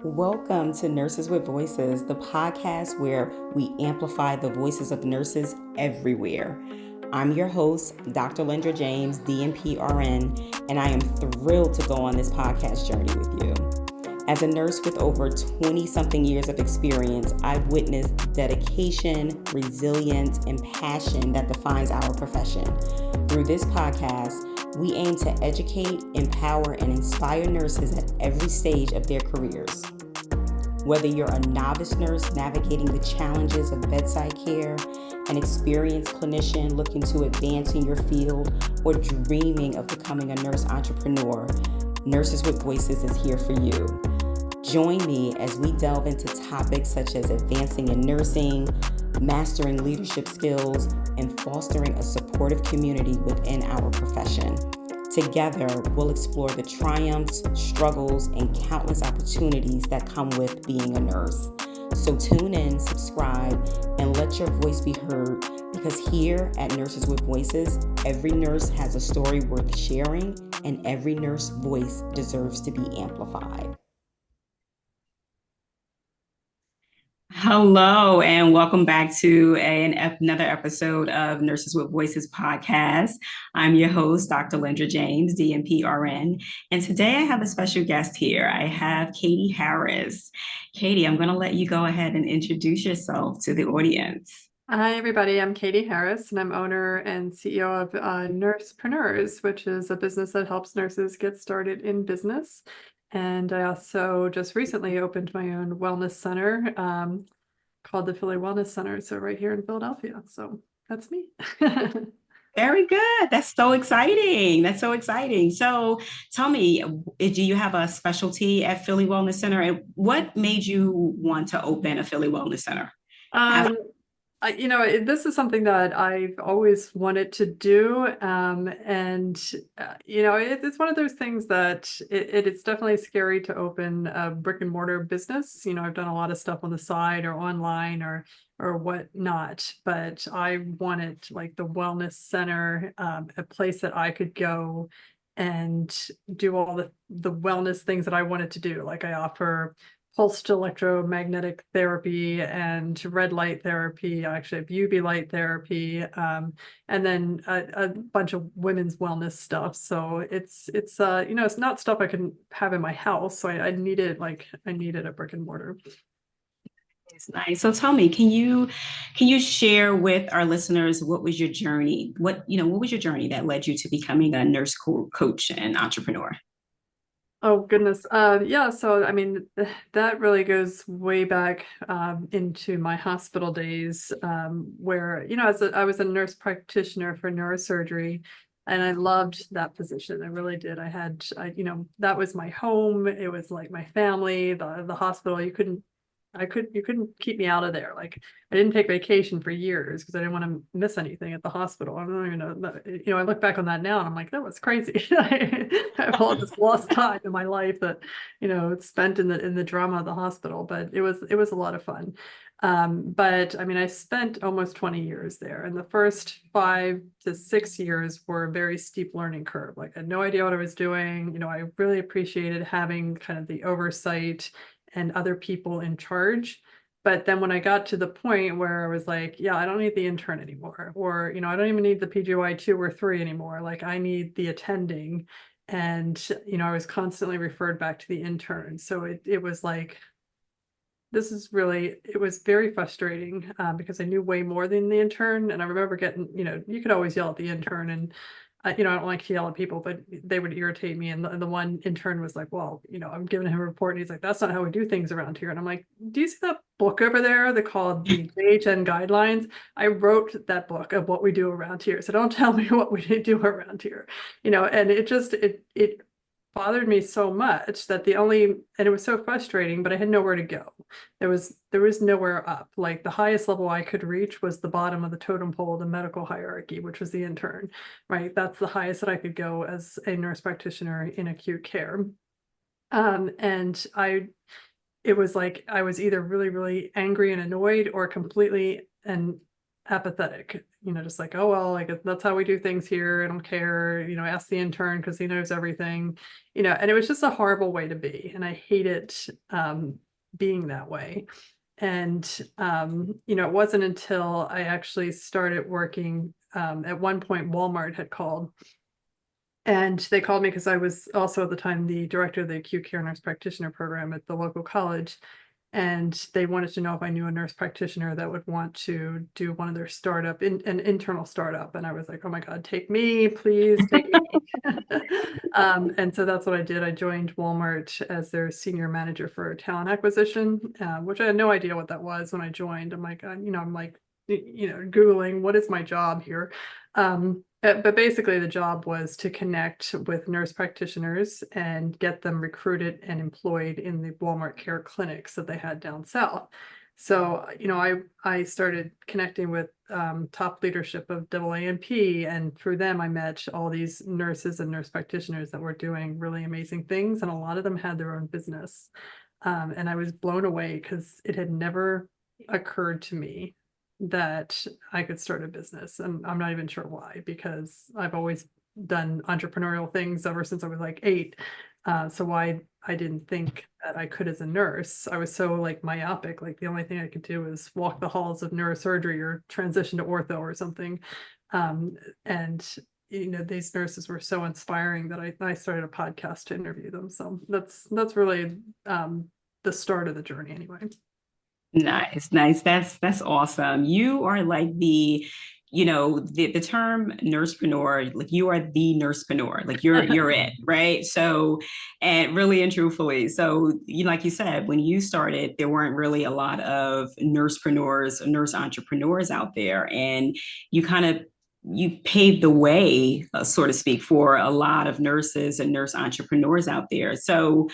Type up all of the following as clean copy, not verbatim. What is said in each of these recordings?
Welcome to Nurses with Voices, the podcast where we amplify the voices of nurses everywhere. I'm your host, Dr. Lendra James DNP RN, and I am thrilled to go on this podcast journey with you. As a nurse with over 20-something years of experience, I've witnessed dedication, resilience, and passion that defines our profession. Through this podcast, we aim to educate, empower, and inspire nurses at every stage of their careers. Whether you're a novice nurse navigating the challenges of bedside care, an experienced clinician looking to advance in your field, or dreaming of becoming a nurse entrepreneur, Nurses with Voices is here for you. Join me as we delve into topics such as advancing in nursing, mastering leadership skills, and fostering a supportive community within our profession. Together, we'll explore the triumphs, struggles, and countless opportunities that come with being a nurse. So tune in, subscribe, and let your voice be heard, because here at Nurses with Voices, every nurse has a story worth sharing, and every nurse voice deserves to be amplified. Hello, and welcome back to another episode of Nurses with Voices podcast. I'm your host, Dr. Lendra James, DNP RN, and today I have a special guest here. I have Catie Harris. Catie, I'm going to let you go ahead and introduce yourself to the audience. Hi, everybody. I'm Catie Harris, and I'm owner and CEO of Nursepreneurs, which is a business that helps nurses get started in business. And I also just recently opened my own wellness center called the Philly Wellness Center. So right here in Philadelphia. So that's me. Very good. That's so exciting. So tell me, do you have a specialty at Philly Wellness Center? And what made you want to open a Philly Wellness Center? This is something that I've always wanted to do. It's one of those things that it's definitely scary to open a brick and mortar business. I've done a lot of stuff on the side or online or whatnot, but I wanted like the wellness center, a place that I could go and do all the wellness things that I wanted to do. Like I offer pulsed electromagnetic therapy and red light therapy. I actually have UV light therapy, and then a bunch of women's wellness stuff. So it's not stuff I can have in my house. So I needed a brick and mortar. It's nice. So tell me, can you share with our listeners what was your journey? What was your journey that led you to becoming a nurse coach and entrepreneur? Oh, goodness. Yeah. So, I mean, that really goes way back into my hospital days, where, I was a nurse practitioner for neurosurgery, and I loved that position. I really did. That was my home. It was like my family, the hospital. You couldn't keep me out of there. Like I didn't take vacation for years because I didn't want to miss anything at the hospital. I don't even know, I look back on that now and I'm like, that was crazy. I have all this lost time in my life that, it's spent in the drama of the hospital, but it was a lot of fun. But I mean, I spent almost 20 years there, and the first 5 to 6 years were a very steep learning curve. Like I had no idea what I was doing. I really appreciated having kind of the oversight and other people in charge. But then when I got to the point where I was like, yeah, I don't need the intern anymore, or, I don't even need the PGY 2 or 3 anymore. Like I need the attending. And, I was constantly referred back to the intern. So it was like, it was very frustrating because I knew way more than the intern. And I remember getting, you could always yell at the intern, and I don't like to yell at people, but they would irritate me. And the one intern was like, well, I'm giving him a report. And he's like, that's not how we do things around here. And I'm like, do you see that book over there? They called the JHN guidelines. I wrote that book of what we do around here. So don't tell me what we do around here, and it bothered me so much that and it was so frustrating, but I had nowhere to go. There was nowhere up. Like the highest level I could reach was the bottom of the totem pole of the medical hierarchy, which was the intern, right? That's the highest that I could go as a nurse practitioner in acute care. And it was like I was either really, really angry and annoyed, or completely and apathetic, just like, oh, well, like that's how we do things here. I don't care, ask the intern because he knows everything, and it was just a horrible way to be. And I hated being that way. And, it wasn't until I actually started working, at one point, Walmart had called. And they called me because I was also at the time the director of the acute care nurse practitioner program at the local college. And they wanted to know if I knew a nurse practitioner that would want to do one of their an internal startup. And I was like, oh my God, take me, please take me. And so that's what I did. I joined Walmart as their senior manager for talent acquisition, which I had no idea what that was when I joined. I'm like, Googling what is my job here. But basically the job was to connect with nurse practitioners and get them recruited and employed in the Walmart care clinics that they had down south. So, I started connecting with top leadership of AANP, and through them I met all these nurses and nurse practitioners that were doing really amazing things, and a lot of them had their own business. And I was blown away because it had never occurred to me that I could start a business. And I'm not even sure why, because I've always done entrepreneurial things ever since I was like 8. So why I didn't think that I could as a nurse. I was so like myopic, like the only thing I could do was walk the halls of neurosurgery or transition to ortho or something. And these nurses were so inspiring that I started a podcast to interview them. So that's really the start of the journey anyway. Nice. That's awesome. You are like the term nursepreneur, like you are the nursepreneur, like you're it, right? So, and really and truthfully, so like you said, when you started, there weren't really a lot of nursepreneurs or nurse entrepreneurs out there, and you paved the way, so to speak, for a lot of nurses and nurse entrepreneurs out there. So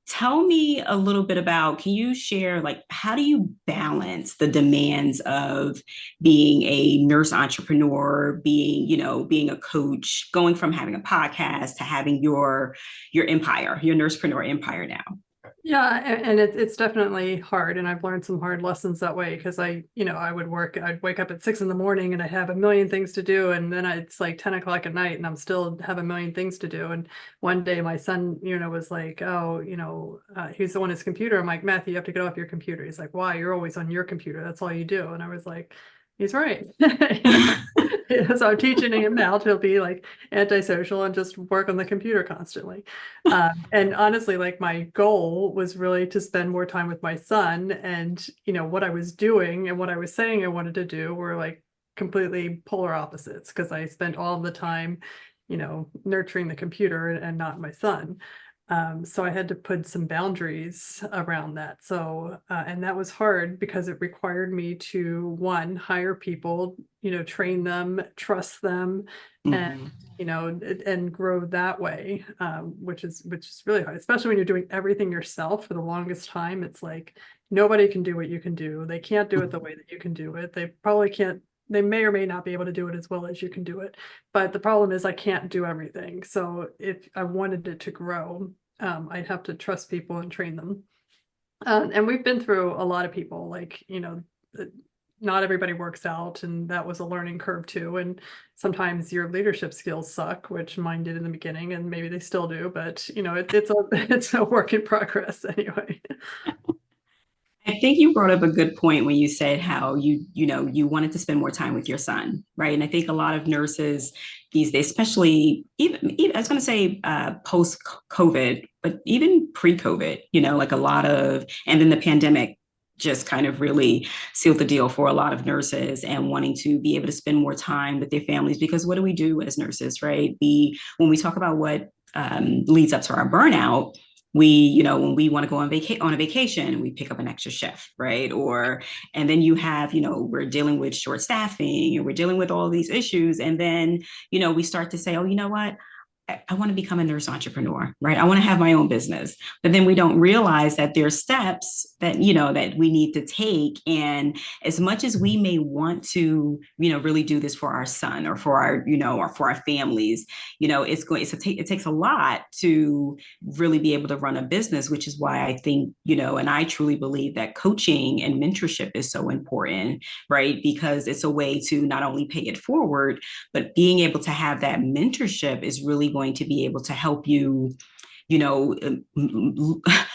tell me a little bit about, can you share, like, how do you balance the demands of being a nurse entrepreneur, being a coach, going from having a podcast to having your empire, your nursepreneur empire now? Yeah, and it's definitely hard, and I've learned some hard lessons that way because I'd wake up at 6 in the morning and I have a million things to do, and then it's like 10 o'clock at night and I'm still have a million things to do. And one day my son, was like, oh, he's on his computer. I'm like, Matthew, you have to get off your computer. He's like, why? You're always on your computer. That's all you do. And I was like, he's right. So I'm teaching him now to be like antisocial and just work on the computer constantly. And honestly, like my goal was really to spend more time with my son, and what I was doing and what I was saying I wanted to do were like completely polar opposites, because I spent all the time nurturing the computer and not my son. So I had to put some boundaries around that. So, and that was hard because it required me to, one, hire people, train them, trust them, and, and grow that way, which is really hard, especially when you're doing everything yourself for the longest time. It's like, nobody can do what you can do. They can't do it the way that you can do it. They probably can't. They may or may not be able to do it as well as you can do it. But the problem is I can't do everything. So if I wanted it to grow, I'd have to trust people and train them. And we've been through a lot of people, like, not everybody works out, and that was a learning curve too. And sometimes your leadership skills suck, which mine did in the beginning, and maybe they still do, but it's a work in progress anyway. I think you brought up a good point when you said how you wanted to spend more time with your son, right? And I think a lot of nurses these days, especially even I was going to say post COVID, but even pre COVID, like a lot of, and then the pandemic just kind of really sealed the deal for a lot of nurses and wanting to be able to spend more time with their families. Because what do we do as nurses, right? When we talk about what leads up to our burnout, when we want to go on a vacation, we pick up an extra shift, right? And then you have, we're dealing with short staffing and we're dealing with all these issues. And then, we start to say, oh, you know what? I want to become a nurse entrepreneur, right? I want to have my own business. But then we don't realize that there's steps that, that we need to take. And as much as we may want to, really do this for our son or for our, or for our families, it takes a lot to really be able to run a business, which is why I think, and I truly believe that coaching and mentorship is so important, right? Because it's a way to not only pay it forward, but being able to have that mentorship is really going to be able to help you,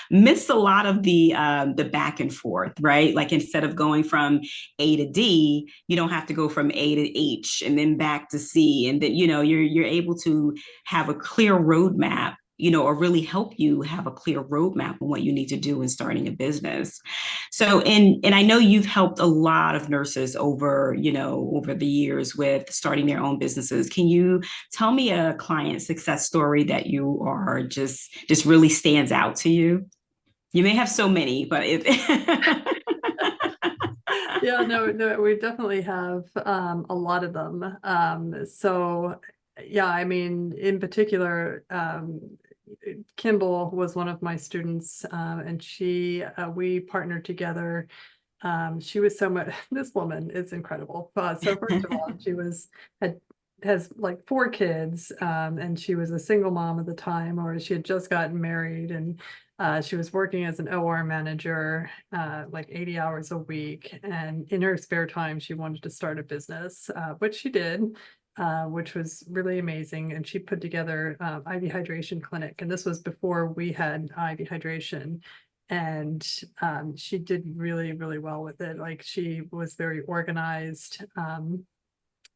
miss a lot of the back and forth, right? Like instead of going from A to D, you don't have to go from A to H and then back to C, and then you're able to have a clear roadmap, or really help you have a clear roadmap on what you need to do in starting a business. So, and I know you've helped a lot of nurses over the years with starting their own businesses. Can you tell me a client success story that you are just really stands out to you? You may have so many, but Yeah, no, we definitely have a lot of them. So yeah, I mean, in particular, Kimball was one of my students, and we partnered together. She was so much, this woman is incredible. So first of all, has like 4 kids, and she was a single mom at the time, or she had just gotten married, and she was working as an OR manager, like 80 hours a week. And in her spare time, she wanted to start a business, which she did, which was really amazing. And she put together IV hydration clinic. And this was before we had IV hydration. And she did really, really well with it. Like she was very organized.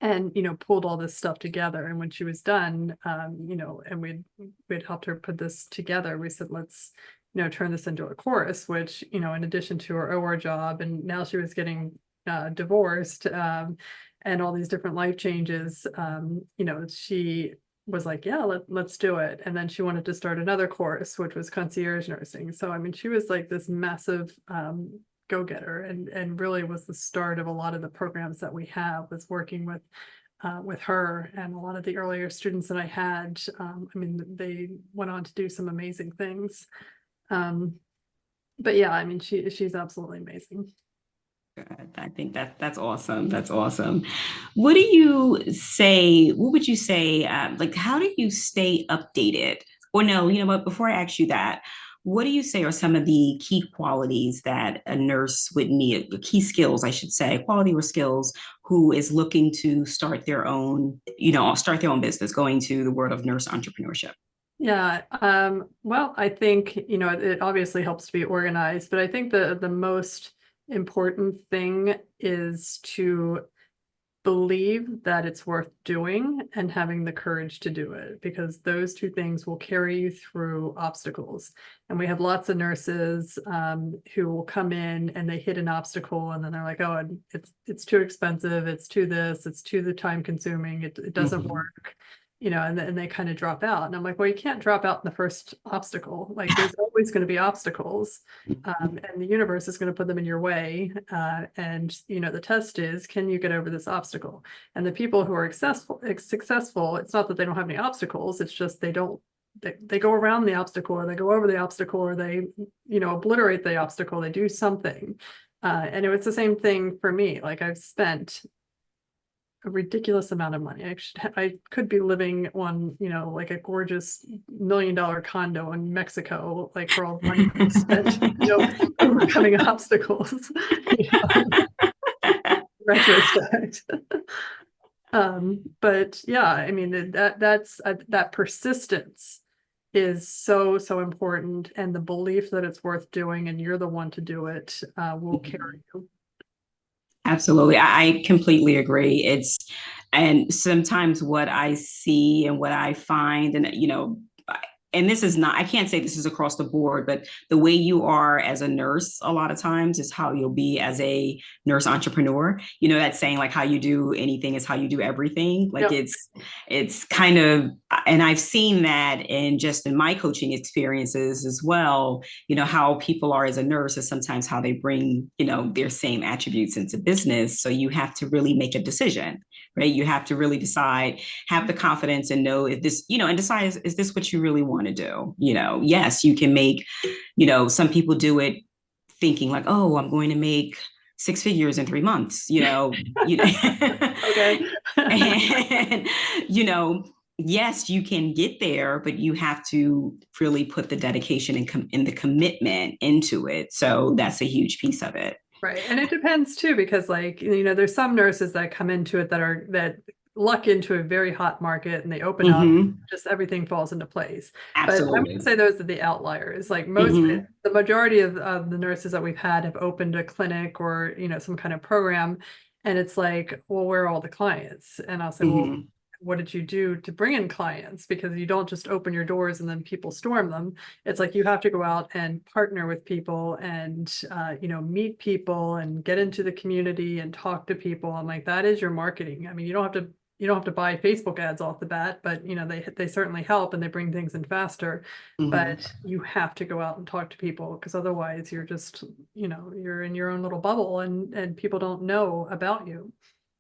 And pulled all this stuff together. And when she was done, and we'd helped her put this together, we said, let's turn this into a course, which in addition to her OR job, and now she was getting divorced, and all these different life changes, she was like, yeah, let's do it. And then she wanted to start another course, which was concierge nursing. So I mean, she was like this massive go-getter, and really was the start of a lot of the programs that we have, was working with her and a lot of the earlier students that I had. I mean, they went on to do some amazing things. But yeah, I mean, she's absolutely amazing. I think that's awesome. That's awesome. What do you say? What would you say? Like, how do you stay updated? Or no, but before I ask you that, what do you say are some of the key qualities that a nurse would need? The key skills, I should say, quality or skills, who is looking to start their own, start their own business, going to the world of nurse entrepreneurship? Yeah, well, I think, it obviously helps to be organized, but I think the most important thing is to believe that it's worth doing and having the courage to do it, because those two things will carry you through obstacles. And we have lots of nurses who will come in and they hit an obstacle, and then they're like, oh, it's too expensive, it's too this, it's too the time consuming, it doesn't work. And they kind of drop out. And I'm like, well, you can't drop out in the first obstacle. Like there's always going to be obstacles, and the universe is going to put them in your way. And the test is, can you get over this obstacle? And the people who are successful, it's not that they don't have any obstacles. It's just they don't. They go around the obstacle, or they go over the obstacle, or they obliterate the obstacle. They do something. And it was the same thing for me. Like I've spent a ridiculous amount of money. I could be living on, like a gorgeous $1 million condo in Mexico, like for all the money I spent, overcoming obstacles. Retrospect. But yeah, I mean, that persistence is so important, and the belief that it's worth doing and you're the one to do it will carry you. Absolutely. I completely agree. And sometimes what I see and what I find, and, and this is not, I can't say this is across the board, but the way you are as a nurse a lot of times is how you'll be as a nurse entrepreneur. You know, that saying, like, how you do anything is how you do everything. Like, Yep. it's kind of, and I've seen that in just in my coaching experiences as well, you know, how people are as a nurse is sometimes how they bring, you know, their same attributes into business. So you have to really make a decision, right? You have to really decide, have the confidence and know if this, you know, and decide, is this what you really want to do? You know, yes, you can make, you know, some people do it thinking like, oh, I'm going to make 6 figures in 3 months, you know, Okay. and, you know, yes, you can get there, but you have to really put the dedication and the commitment into it. So that's a huge piece of it. Right. And it depends too, because like, you know, there's some nurses that come into it that luck into a very hot market and they open up, Mm-hmm. just everything falls into place. But I would Absolutely. say those are the outliers. Like Mm-hmm. the majority of the nurses that we've had have opened a clinic or, you know, some kind of program. And it's like, well, where are all the clients? And I'll say, well, Mm-hmm. what did you do to bring in clients? Because you don't just open your doors and then people storm them. It's like you have to go out and partner with people and you know, meet people and get into the community and talk to people. And like that is your marketing. I mean, you don't have to buy Facebook ads off the bat, but you know, they certainly help and they bring things in faster. Mm-hmm. But you have to go out and talk to people because otherwise you're just, you know, you're in your own little bubble and people don't know about you.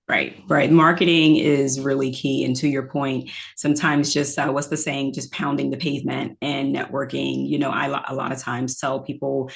Right, right. Marketing is really key. And to your point, sometimes just what's the saying, just pounding the pavement and networking. You know, a lot of times tell people,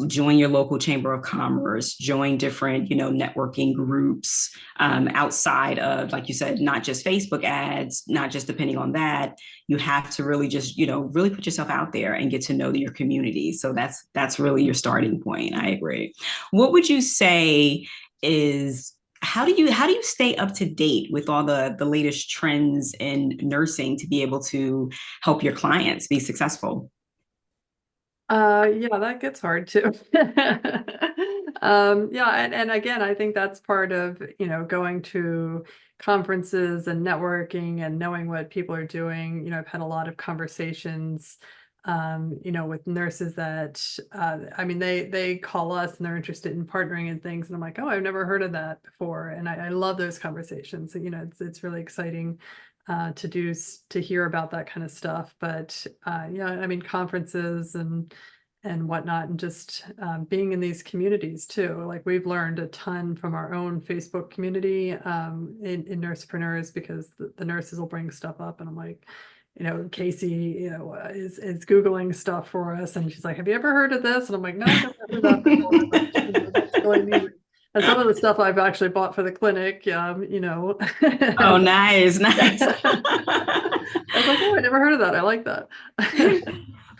join your local chamber of commerce, join different, you know, networking groups outside of, like you said, not just Facebook ads, not just depending on that. You have to really just, you know, really put yourself out there and get to know your community. So that's really your starting point. I agree. What would you say is how do you stay up to date with all the latest trends in nursing to be able to help your clients be successful? Yeah, that gets hard too. Yeah, and again, I think that's part of, you know, going to conferences and networking and knowing what people are doing. You know, I've had a lot of conversations, you know, with nurses that, I mean, they call us and they're interested in partnering in things, and I'm like, oh, I've never heard of that before, and I love those conversations. So, you know, it's really exciting to hear about that kind of stuff. But yeah, I mean, conferences and whatnot, and just being in these communities too. Like we've learned a ton from our own Facebook community in Nursepreneurs, because the nurses will bring stuff up, and I'm like, you know, Casey, you know, is Googling stuff for us, and she's like, "Have you ever heard of this?" And I'm like, "No, I've never heard of that before." But you know, that's really neat. And some of the stuff I've actually bought for the clinic, you know. Oh, nice, nice. I was like, oh, I never heard of that. I like that.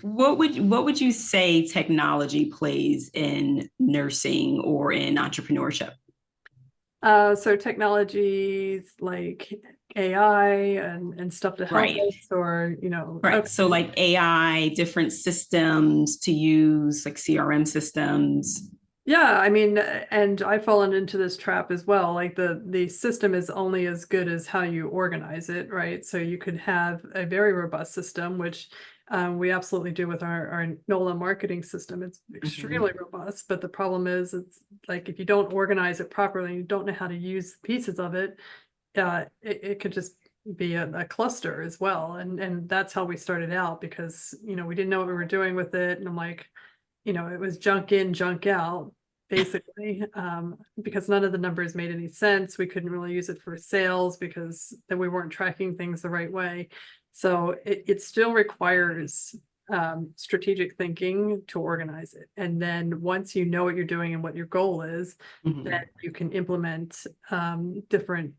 What would you say technology plays in nursing or in entrepreneurship? So technologies like AI and stuff to help Right. us, or, you know, Right. So okay. like AI, different systems to use, like CRM systems. Yeah, I mean, and I've fallen into this trap as well. Like the system is only as good as how you organize it, right? So you could have a very robust system, which we absolutely do with our NOLA marketing system. It's Mhm. extremely robust, but the problem is it's like if you don't organize it properly, you don't know how to use pieces of it, it could just be a cluster as well. And that's how we started out, because you know we didn't know what we were doing with it, and I'm like, you know, it was junk in, junk out, basically, because none of the numbers made any sense. We couldn't really use it for sales because then we weren't tracking things the right way. So it still requires strategic thinking to organize it. And then once you know what you're doing and what your goal is, then Mhm. you can implement different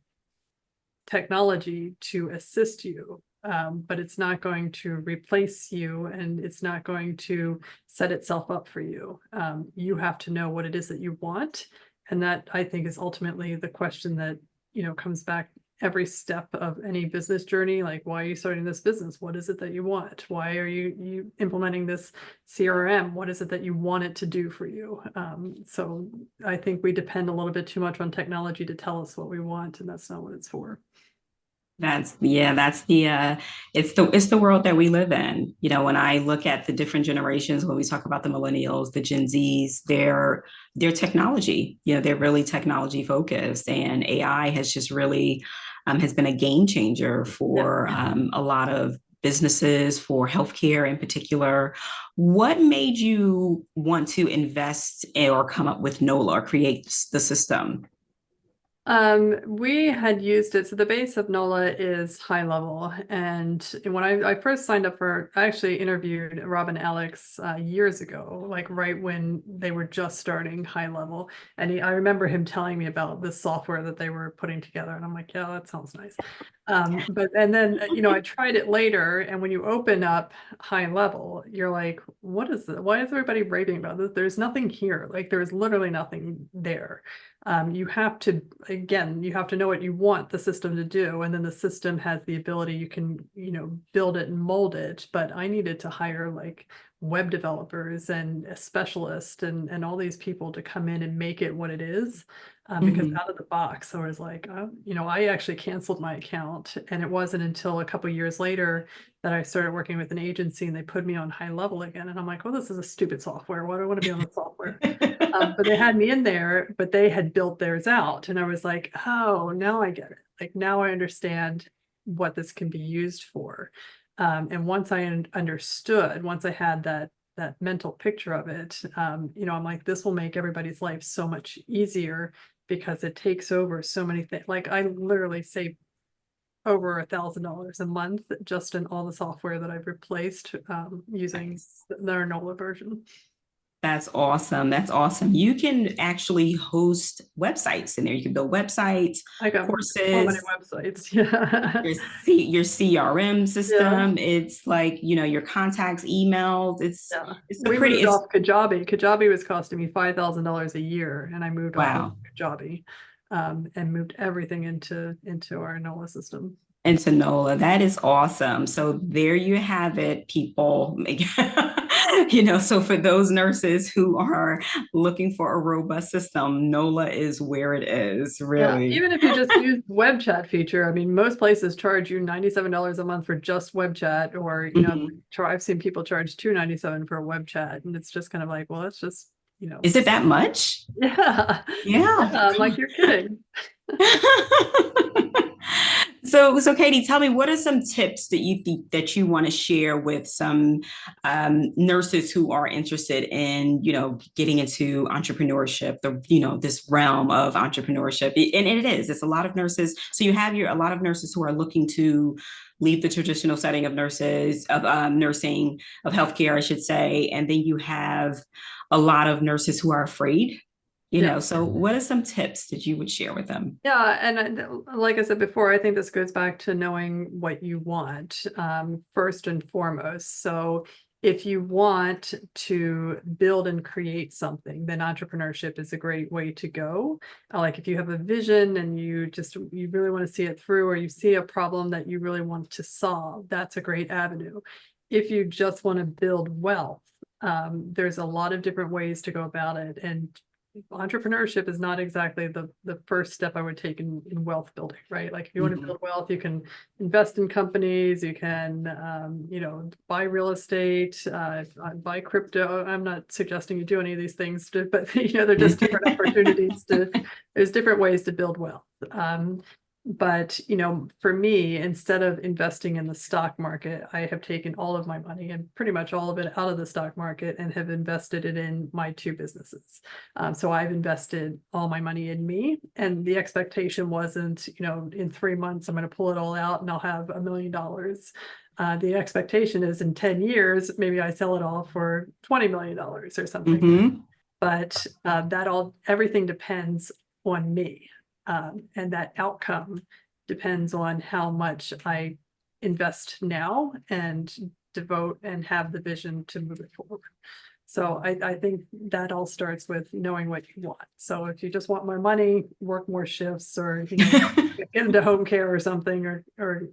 technology to assist you. But it's not going to replace you, and it's not going to set itself up for you. You have to know what it is that you want. And that, I think, is ultimately the question that, you know, comes back every step of any business journey. Like, why are you starting this business? What is it that you want? Why are you implementing this CRM? What is it that you want it to do for you? So I think we depend a little bit too much on technology to tell us what we want, and that's not what it's for. That's it's the world that we live in. When I look at the different generations, when we talk about the millennials, the Gen Zs, they're technology. They're really technology focused, and AI has just really has been a game changer Yeah. for a lot of businesses, for healthcare in particular. What made you want to invest or come up with NOLA or create the system? We had used it. So the base of NOLA is high level. And when I first signed up I actually interviewed Rob and Alex years ago, like right when they were just starting high level. And I remember him telling me about the software that they were putting together. And I'm like, yeah, that sounds nice. And then, I tried it later. And when you open up high level, you're like, what is it? Why is everybody raving about this? There's nothing here. Like there's literally nothing there. You have to know what you want the system to do, and then the system has the ability, you can build it and mold it. But I needed to hire like web developers and a specialist and all these people to come in and make it what it is, because Mhm. out of the box I was like, I actually canceled my account, and it wasn't until a couple years later that I started working with an agency and they put me on high level again, and I'm like, oh, this is a stupid software. Why do I want to be on the software? But they had me in there, but they had built theirs out. And I was like, oh, now I get it. Like now I understand what this can be used for. And once I understood, once I had that mental picture of it, I'm like, this will make everybody's life so much easier because it takes over so many things. Like I literally save over $1,000 a month just in all the software that I've replaced using Nice. the NOLA version. That's awesome. That's awesome. You can actually host websites in there. You can build websites, I got so many courses, websites. Yeah. your CRM Yeah. system. It's like, your contacts, emails. It's Yeah. it's a We pretty, moved it's off Kajabi. Kajabi was costing me $5,000 a year, and I moved off of wow. Kajabi, and moved everything into our NOLA system. And Tanola, that is awesome. So there you have it, people. So for those nurses who are looking for a robust system, NOLA is where it is, Yeah, really. even if you just use web chat feature, I mean, most places charge you $97 a month for just web chat, or Mhm. I've seen people charge $297 for a web chat, and it's just kind of like, well, it's just, Is it that much? yeah, yeah. Yeah. I'm like, you're kidding. So Catie, tell me, what are some tips that you think that you want to share with some nurses who are interested in, getting into entrepreneurship, this realm of entrepreneurship, and it is. It's a lot of nurses. So you have a lot of nurses who are looking to leave the traditional setting of nursing, of healthcare, I should say, and then you have a lot of nurses who are afraid. Yeah. So what are some tips that you would share with them? Yeah, and like I said before, I think this goes back to knowing what you want, first and foremost. So if you want to build and create something, then entrepreneurship is a great way to go. Like if you have a vision and you really want to see it through, or you see a problem that you really want to solve, that's a great avenue. If you just want to build wealth, there's a lot of different ways to go about it, and entrepreneurship is not exactly the first step I would take in wealth building, right? Like if you want to Mhm. build wealth, you can invest in companies, you can buy real estate, buy crypto. I'm not suggesting you do any of these things, but they're just different opportunities there's different ways to build wealth. But for me, instead of investing in the stock market, I have taken all of my money and pretty much all of it out of the stock market and have invested it in my two businesses. So I've invested all my money in me, and the expectation wasn't, in 3 months I'm going to pull it all out and I'll have $1 million. The expectation is in 10 years, maybe I sell it all for $20 million or something. Mhm. But everything depends on me. And that outcome depends on how much I invest now and devote and have the vision to move it forward. So I think that all starts with knowing what you want. So if you just want more money, work more shifts, or get into home care or something, or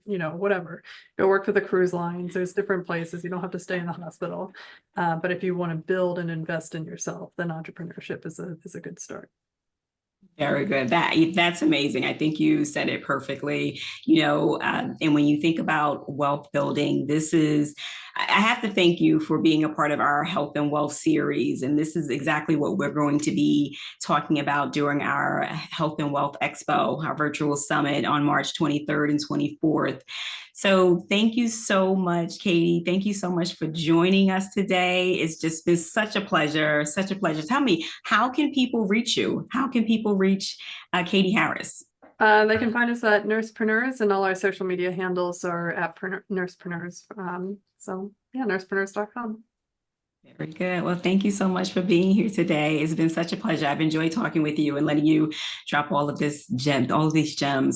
whatever, go work for the cruise lines. There's different places. You don't have to stay in the hospital. But if you want to build and invest in yourself, then entrepreneurship is a good start. Very good. That's amazing. I think you said it perfectly. And when you think about wealth building, I have to thank you for being a part of our health and wealth series. And this is exactly what we're going to be talking about during our Health and Wealth Expo, our virtual summit on March 23rd and 24th. So thank you so much, Catie. Thank you so much for joining us today. It's just been such a pleasure, such a pleasure. Tell me, how can people reach you? How can people reach Catie Harris? They can find us at Nursepreneurs, and all our social media handles are at Nursepreneurs. So yeah, nursepreneurs.com. Very good. Well, thank you so much for being here today. It's been such a pleasure. I've enjoyed talking with you and letting you drop all of these gems,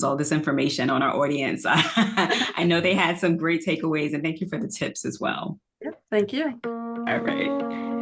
all this information on our audience. I know they had some great takeaways, and thank you for the tips as well. Yeah, thank you. All right.